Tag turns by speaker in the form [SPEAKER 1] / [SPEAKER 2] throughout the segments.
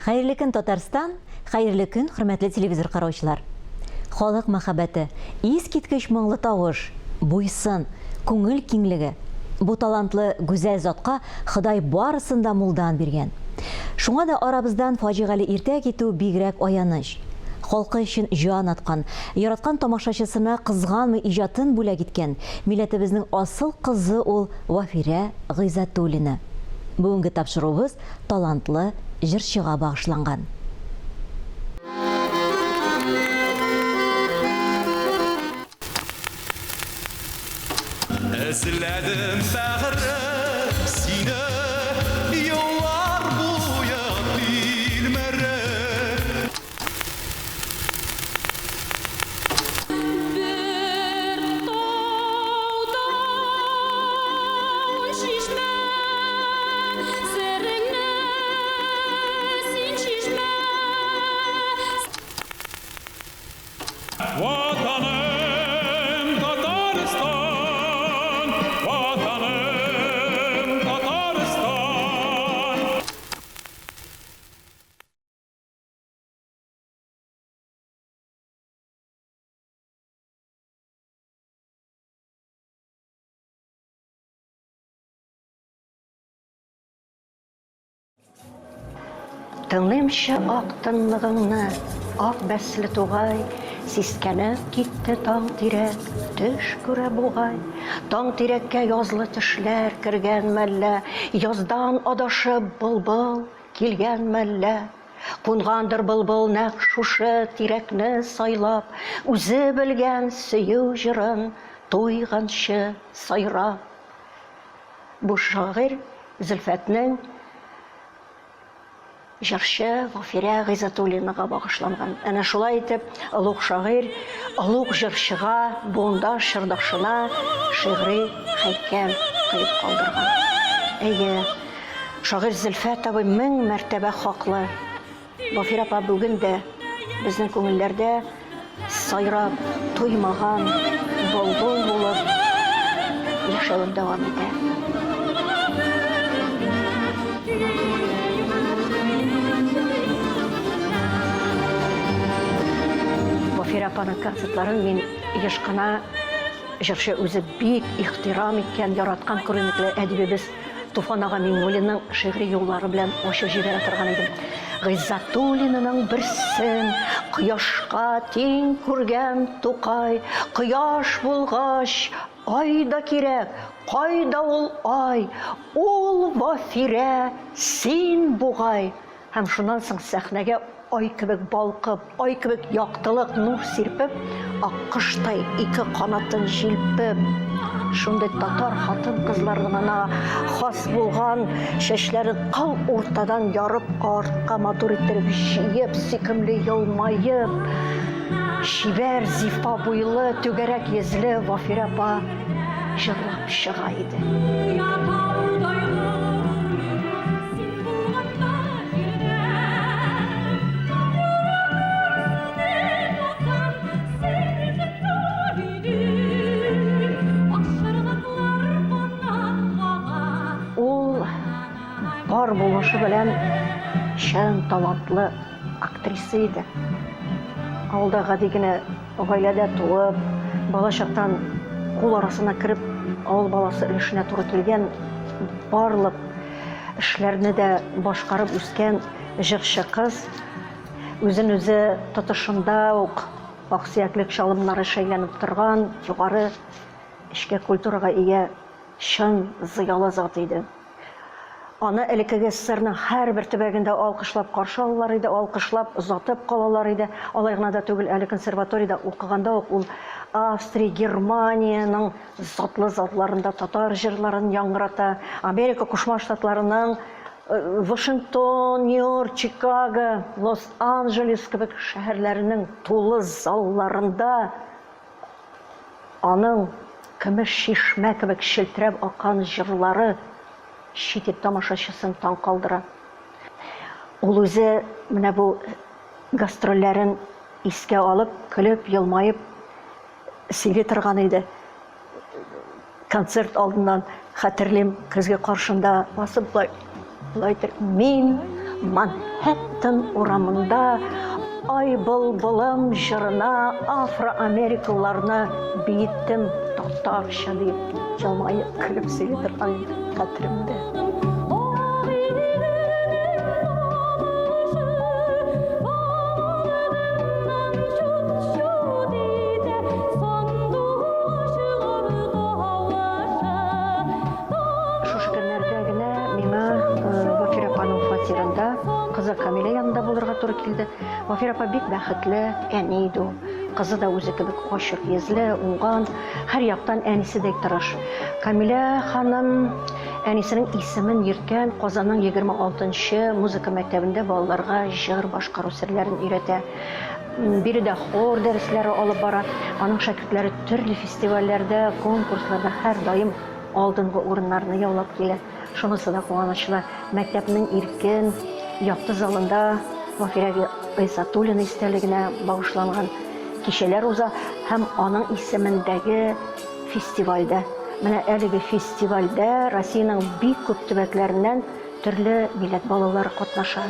[SPEAKER 1] Хәерле көн, Татарстан, хәерле көн, хөрмәтле телевизор караучылар. Халык мәхәббәте, искиткеч моңлы тавыш, буйсын, күңел киңлеге. Бу талантлы гүзәл затка Ходай барысын да мулдан биргән. Шуңа да арабыздан фаҗигале иртә китү бигрәк аяныч. Халкы өчен җан аткан, яраткан тамашачысына кызганмый иҗатын бүләк иткән милләтебезнең асыл кызы ул Вафирә Гыйззәтуллина. Бүгенге тапшыруыбыз талантлы җырчыга багышланган.
[SPEAKER 2] Эзләдем бәгъре сине еллар буе билмәре.
[SPEAKER 3] Тыңлыймчы ак тынлыгыңны, ак бәсле тугай, сискәнеп китте таң тирәк, төш күрә бугай. Таң тирәккә язлы төшләр кергән мәллә, яздан адашып былбыл килгән мәллә. Кунгандыр былбыл нәкъ шушы тирәкне сайлап, үзе белгән сөю җырын туйганчы сайрап. Бу шагыйрь Зөлфәтнең җырчы Вафирә Гыйззәтуллинага багышланган. Әнә шулай итеп, олуг шагыйрь, олуг җырчыга, бундаш чырдашына шигъри һәйкәл кыеп калдырган. Әйе, шагыйрь Зөлфәт абый мең мәртәбә хаклы. Вафирә апа бүген дә безнең күңелләрдә сайрап туймаган былбыл булып яшәвен дәвам итә. Вафирә апаның концертларын мин еш кына җырчы үзе бик ихтирам иткән, яраткан күренекле әдибебез Туфан ага Миңнуллинның шигъри юллары белән ачып җибәрә торган идем. Гыйззәтуллинаның берсен кояшка тиң күргән Тукай, кояш булгач айда кирәк, кайда ул ай, ул Вафирә, син бугай. Һәм шуннан соң сәхнәгә ай кебек балкып, ай кебек яктылык нур сирпеп, аккоштай ике канатын җилпеп, шундый татар хатын кызларына хас булган чәчләрен кыл уртадан ярып, артка матур иттереп җыеп, сөйкемле елмаеп, шибәр зифа буйлы, түгәрәк йөзле Вафирә апа җырлап чыга иде. Бар булышы белән шән талантлы актриса иде. Алда гади генә гаиләдә туып, бала чактан кул арасына кереп, авыл баласы өлешенә туры килгән, барлык эшләрне дә башкарып үскән җырчы кыз, үзен үзе тотышында ук аксыяклек чалымнары шәйләнеп торган, югары эчке культурага ия чын зыялы зат иде. Аны элекеге СССРның һәрбер төбәгендә алкышлап каршы алалар иде, алкышлап озатып калалар иде. Алай гына да түгел, әле консерваториядә укыганда ук ул Австрия, Германияның затлы затларында татар җырларын яңгырата, Америка Кушма Штатларының Вашингтон, Нью-Йорк, Чикаго, Лос-Анджелес кебек шәһәрләренең тулы залларында аның көмеш шишмә кебек челтерәп аккан җырлары шитеп тамашачысын таң калдыра. Ул үзе менә бу гастрольләрен искә алып, көлеп, елмаеп сөйли торган иде. Концерт алдыннан хәтерлим, көзге каршында басып булайтыр. Мин Манхэттен урамында ай былбылым жырына афроамерикаларны биеттем татарча дип җылмаеп көлеп сөйли торган хәтеремдә. Кызы Камилә янында булырга туры килде. Вафир апа бик бәхетле әни иде. Кызы да үзе кебек ачык йөзле, уңган, һәр яктан әнисе дә тырыш. Камилә ханым әнисенең исемен йөрткән Казанның 26-нчы музыка мәктәбендә балаларга җыр башкару серләрен өйрәтә. Биредә хор дәресләре алып бара. Аның шәкертләре төрле фестивальләрдә, конкурсларда һәр даим алдынгы урыннарны яулап килә. Шунысы да куанычлы. Мәктәпнең иркен якты залында Вафира Гайсатуллина истәлегенә багышланган кичәләр уза һәм аның исемендәге фестивальдә. Менә әлеге фестивальдә Россиянең бик күп төбәкләреннән төрле милләт балалары катнаша.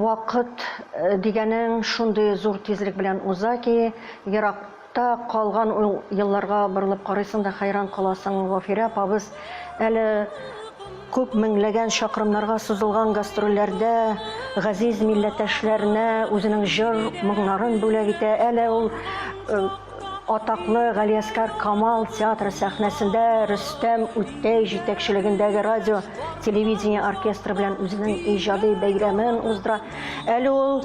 [SPEAKER 3] Вакыт дигәнең шундый зур тизлек белән уза ки, еракта калган елларга борылып карыйсың да хайран каласың. Вафира апабыз әле күп меңләгән чакрымнарга сузылган гастрольләрдә газиз милләттәшләренә үзенең җыр моңнарын бүләк итә. Әле ул атаклы Галиәскәр Камал театры сәхнәсендә Рөстәм Үттәй җитәкчелегендәге радио, телевидение оркестры белән үзенең иҗади бәйрәмен уздыра. Әле ул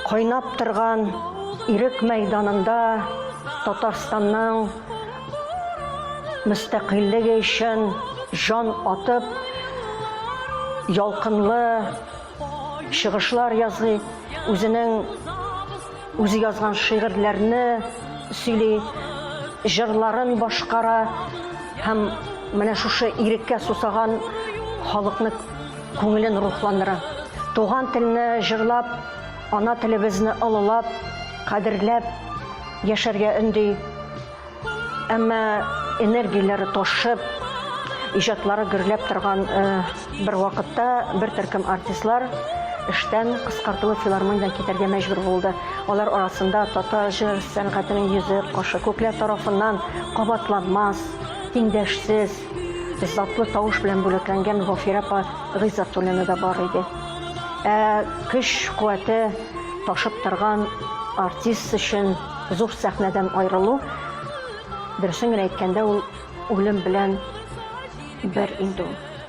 [SPEAKER 3] кайнап торган ирек мәйданында Татарстанның мөстәкыйльлеге өчен жан атып, ялкынлы чыгышлар язгы, үзе язган шигырьләрне сөйли, җырларын башкара һәм менә шушы иреккә сусаган халыкны күңелен рухландыра. Туган телне җырлап, ана телебезне олылап, кадерләп яшәргә өнди. Әмма энергияләре ташып, иҗатлары гөрләп торган бер вакытта бер төркем артистлар эштән кыскартылып филармониядән китәргә мәҗбүр булды. Алар арасында татар җыр сәнгатенең йөзе кашы күкләр тарафыннан кабатланмас, тиңдәшсез, затлы тавыш белән бүләкләнгән Вафира апа Гайсатуллина да бар иде. Көч куәте ташып торган артист өчен зур сәхнәдән аерылу, дөресен генә әйткәндә, ул үлем белән бер инде.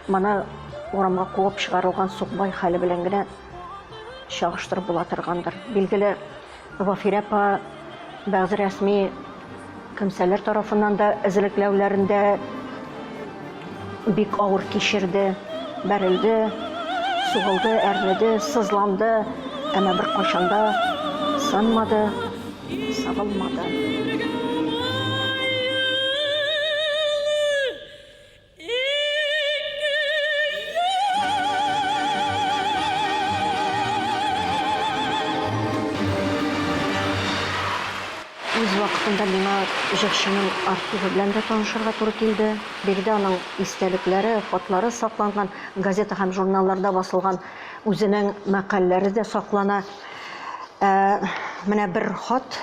[SPEAKER 3] Моны урамга куып чыгарылган сукбай хәле белән генә чагыштырып була торгандыр. Билгеле, Вафира апа бәгъзе рәсми кемсәләр тарафыннан да эзлекләүләрендә бик авыр кичерде, бәрелде, сугылды, әрнеде, сызланды, әмма бер кайчанда сынмады, сагылмады. Үз вакытында миңа җырчының архивы белән дә танышырга туры килде. Бирдә аның истәлекләре, фотлары сакланган, газета һәм журналларда басылган үзенең мәкаләләре дә саклана. Менә бер хат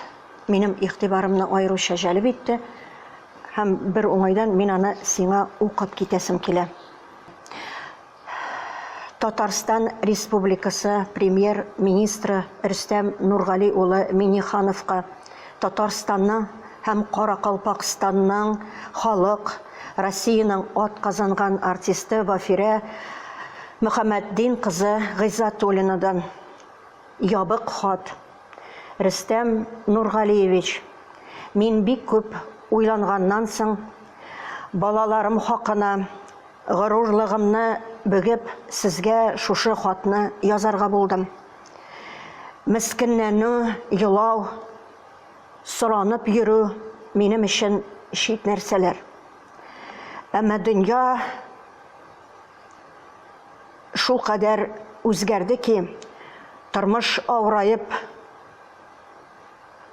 [SPEAKER 3] минем игътибарымны аеруча җәлеп итте һәм бер уңайдан мин аны сиңа укып китәсем килә. Татарстан Республикасы премьер-министры Рөстәм Нургали улы Миннихановка Татарстанны һәм Каракалпакстанның халык, Россиянең ат казанган артисты Вафирә Мөхәммәддин кызы Гыйззәтуллинадан. Ябык хат. Рөстәм Нургалиевич, мин бик күп уйланганнан соң, балаларым хакына горурлыгымны бөгеп, сезгә шушы хатны язарга булдым. Мискенләнү, елау, соранып йөрү минем өчен чит нәрсәләр. Әмма дөнья шул кадәр үзгәрде ки, тормыш авырайып,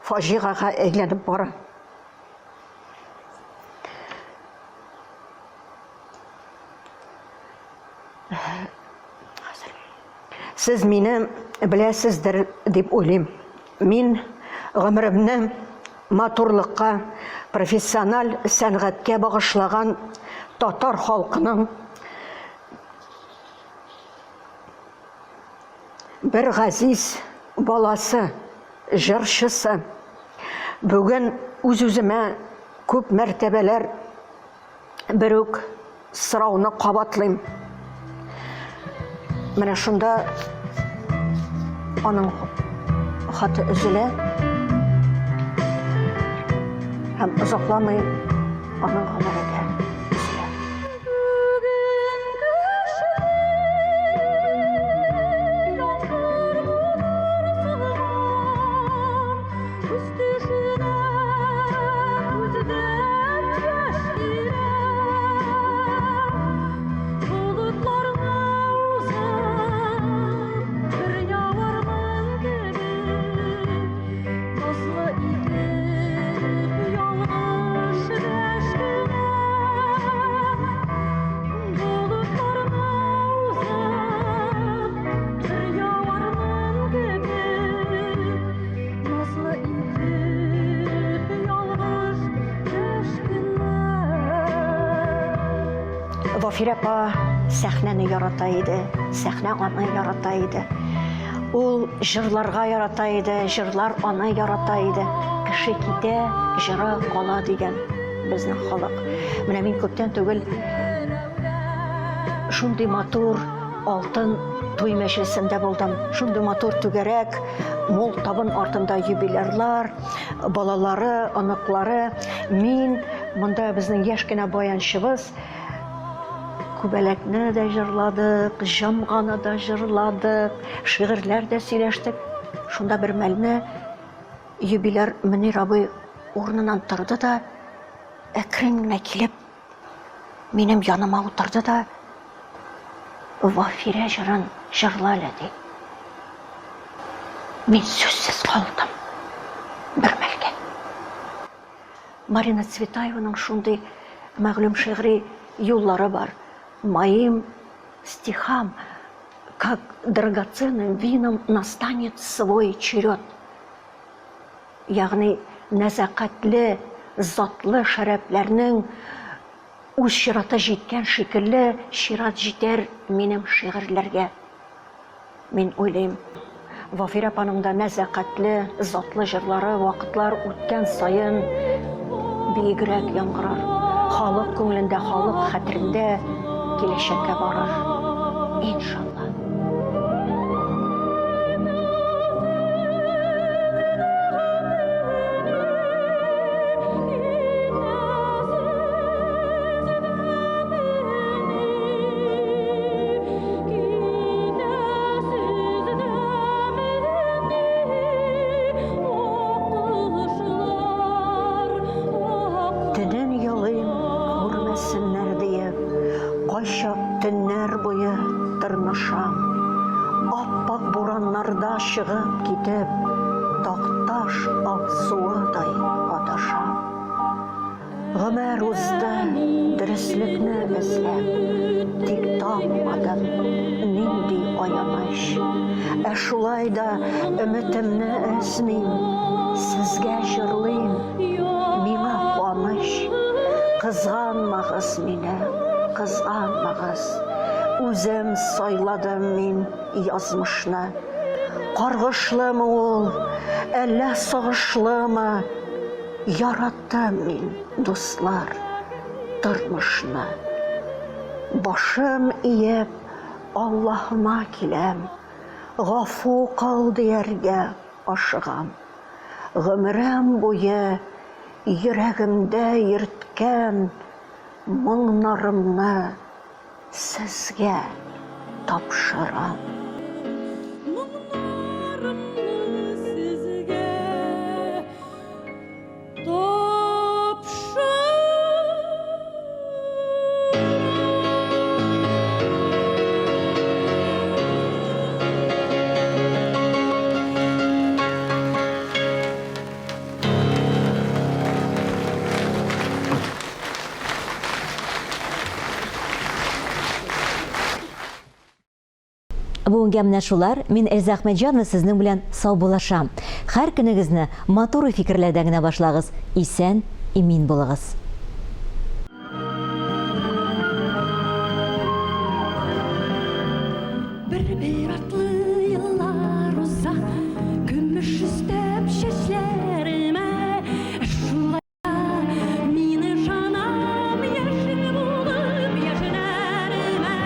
[SPEAKER 3] фаҗигага әйләнеп бара. Сез мине беләсездер дип уйлыйм. Мин гомеремне матурлыкка, профессиональ сәнгатькә багышлаган татар халкының бер газиз баласы, җырчысы. Бүген үз-үземә күп мәртәбәләр бер үк сорауны кабатлыйм. Менә шунда аның хаты өзелә һәм озакламый аның гомере дә өзелә. Вафирә апа сәхнәне ярата иде, сәхнә аны ярата иде. Ул җырларга ярата иде, җырлар аны ярата иде. Кеше китә, җыры кала дигән безнең халык. Менә мин күптән түгел шундый матур алтын туй мәҗлесендә булдым. Шундый матур түгәрәк, мул табын артында юбилерлар, балалары, оныклары. Мин монда безнең яшь кенә баянчыбыз күбәләкне дә җырладык, җамганы да җырладык, шигырьләр дә сөйләштек. Шунда бер мәлне юбиляр Мөнир абый урыныннан торды да, әкрен генә килеп, минем яныма утырды да, Вафирә җырын җырла әле ди. Мин сүзсез калдым бер мәлгә. Марина Цветаеваның шундый мәгълүм шигъри юллары бар. Моим стихам, как драгоценным вином, настанет свой черед. Ягъни нәзакәтле, затлы шәрәпләрнең үз чираты җиткән шикелле чират җитәр минем шигырьләргә. Мин уйлыйм, Вафирә апаның да нәзакәтле, затлы җырлары вакытлар үткән саен биегрәк яңгырар. Халык күңелендә, халык хәтерендә киләчәккә барыр. Иншалла. Төнен ялыйм, күрмәсеннәр диеп, кайчак төннәр буе тырнышам. Аппак бураннарда чыгып китеп, такташ алсуыдай адашам. Гомер узды, дөреслекне эзләп, тик тапмадым нинди аяныч. Ә шулай да өметемне эзлим, сезгә җырлыйм, миңа куаныч. Кызганмагыз мине, кызганмагыз. Үзем сайладым мин язмышны. Каргышлымы ул, әллә сагышлымы? Яраттым мин, дуслар, тормышны. Башым иеп, Аллаһыма киләм, гафу кыл дияргә ашыгам. Гомрем буе йөрәгемдә йөрткән моңнарымны сезгә тапшырам.
[SPEAKER 1] Бүгінге менә шулар, мин Эльза Әхмәтҗанова сезнең белән сау булашам. Һәр көнегезне матур фикерләрдә генә башлагыз. Исән, имин булыгыз.
[SPEAKER 4] Bir atlı yıllar uzak, gümüş üstep şeşlerime, şulaya mini canam yeşil bulup yaşınerime.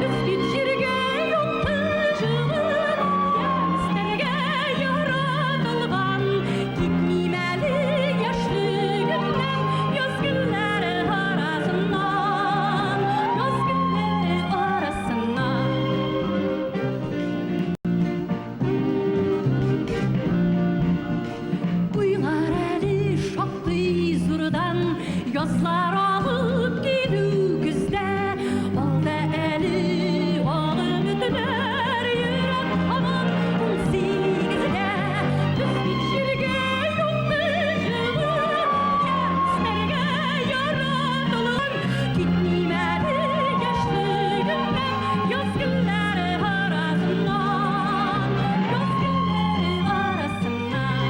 [SPEAKER 4] Biz geçirge yok tıcılır, gözlerge yaratılgan, gitmemeli yaşlı günler, göz günleri arasından, göz günleri arasından. Uylar eli şahtı zurdan, yazlar alıp gidiyor güzde. Aldı eli alım ötüler, yürek hamam 18'de. Düz geçirge yok dıcılı, gözlerge yaratılan. Gitmemeli yaşlı günler, yaz günleri arasından, yaz günleri arasından.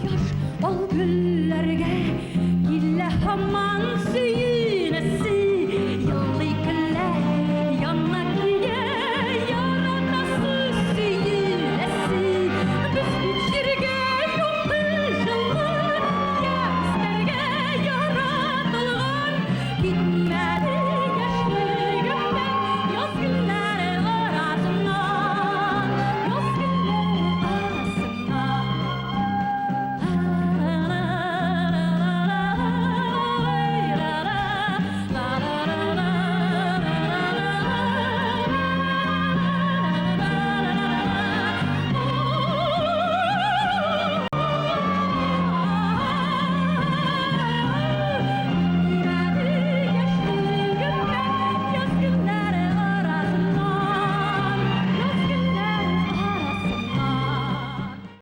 [SPEAKER 4] Yaş ol güllerge, gille hamman suyu.